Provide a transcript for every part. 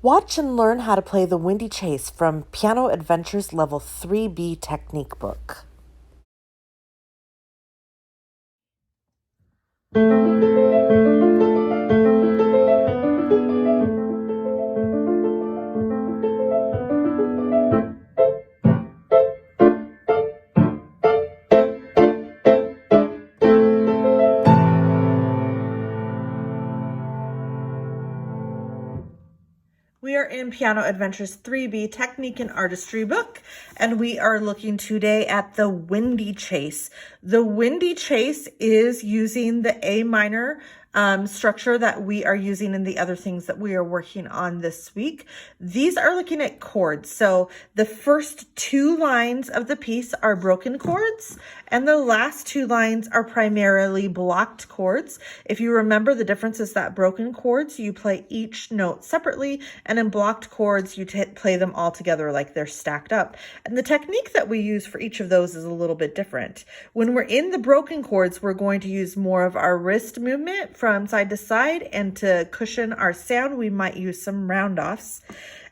Watch and learn how to play the Windy Chase from Piano Adventures Level 3B Technique Book. We are in Piano Adventures 3B Technique and Artistry book, and we are looking today at the Windy Chase. The Windy Chase is using the A minor structure that we are using in the other things that we are working on this week. These are looking at chords. So the first two lines of the piece are broken chords, and the last two lines are primarily blocked chords. If you remember, the difference is that broken chords, you play each note separately, and in blocked chords, you play them all together like they're stacked up. And the technique that we use for each of those is a little bit different. When we're in the broken chords, we're going to use more of our wrist movement from side to side, and to cushion our sound, we might use some round-offs.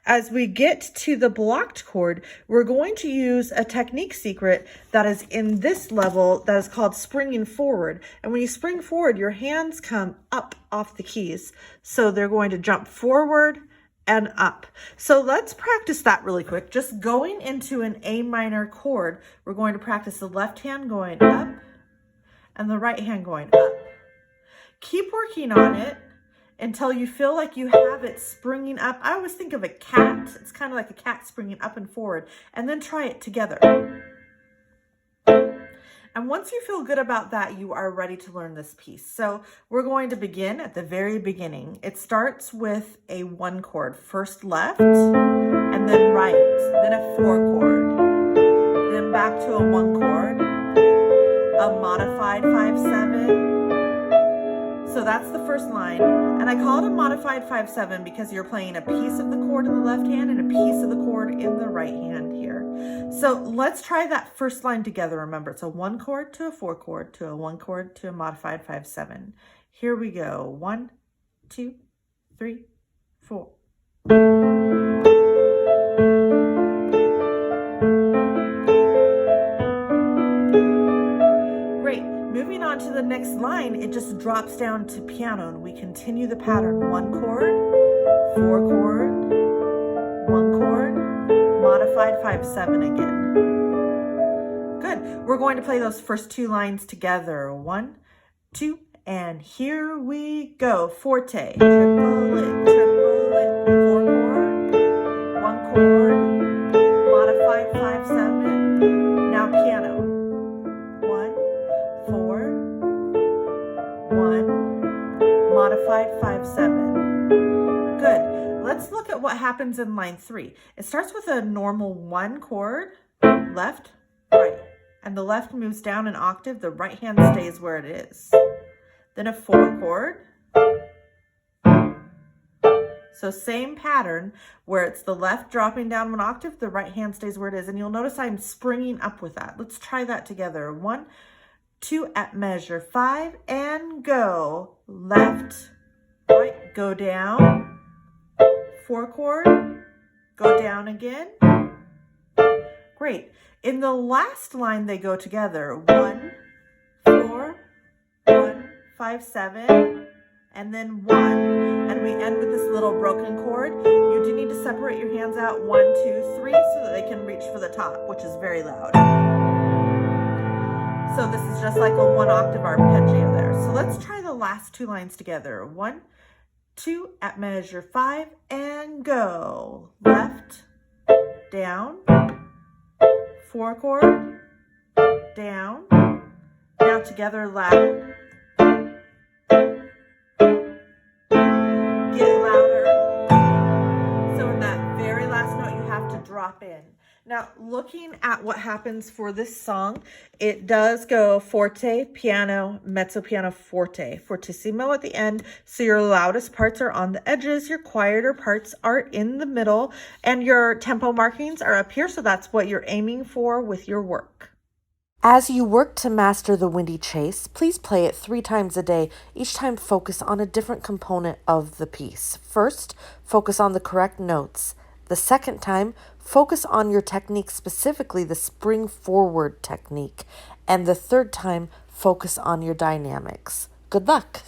As we get to the blocked chord, we're going to use a technique secret that is in this level that is called springing forward. And when you spring forward, your hands come up off the keys. So they're going to jump forward and up. So let's practice that really quick. Just going into an A minor chord, we're going to practice the left hand going up and the right hand going up. Keep working on it until you feel like you have it springing up. I always think of a cat. It's kind of like a cat springing up and forward, and then try it together. And once you feel good about that, you are ready to learn this piece. So we're going to begin at the very beginning. It starts with a 1 chord, first left, and then right, then a 4 chord, then back to a 1 chord, a modified 5/7. So that's the first line, and I call it a modified 5/7 because you're playing a piece of the chord in the left hand and a piece of the chord in the right hand here. So let's try that first line together. Remember, it's a 1 chord to a 4 chord to a 1 chord to a modified 5/7. Here we go. 1, 2, 3, 4. Moving on to the next line, it just drops down to piano, and we continue the pattern. 1 chord, 4 chord, 1 chord, modified 5/7 again. Good. We're going to play those first two lines together. 1, 2, and here we go. Forte, triple it, 4 chord, 1 chord, modified 5/7. Now piano. 1, modified 5/7. Good. Let's look at what happens in line 3. It starts with a normal 1 chord, left, right, and the left moves down an octave. The right hand stays where it is. Then a 4 chord. So same pattern where it's the left dropping down 1 octave, the right hand stays where it is. And you'll notice I'm springing up with that. Let's try that together. 1, 2 at measure 5, and go. Left, right, go down. 4 chord, go down again. Great. In the last line, they go together. 1, 4, 1, 5/7, and then 1. And we end with this little broken chord. You do need to separate your hands out 1, 2, 3 so that they can reach for the top, which is very loud. So this is just like a 1 octave arpeggio there. So let's try the last two lines together. 1, 2 at measure 5, and go. Left, down, 4 chord, down. Now together loud. Get louder. So in that very last note, you have to drop in. Now, looking at what happens for this song, it does go forte, piano, mezzo piano, forte, fortissimo at the end. So your loudest parts are on the edges, your quieter parts are in the middle, and your tempo markings are up here. So that's what you're aiming for with your work. As you work to master the windy chase, please play it 3 times a day. Each time focus on a different component of the piece. First, focus on the correct notes. The second time, focus on your technique, specifically the spring forward technique. And the third time, focus on your dynamics. Good luck!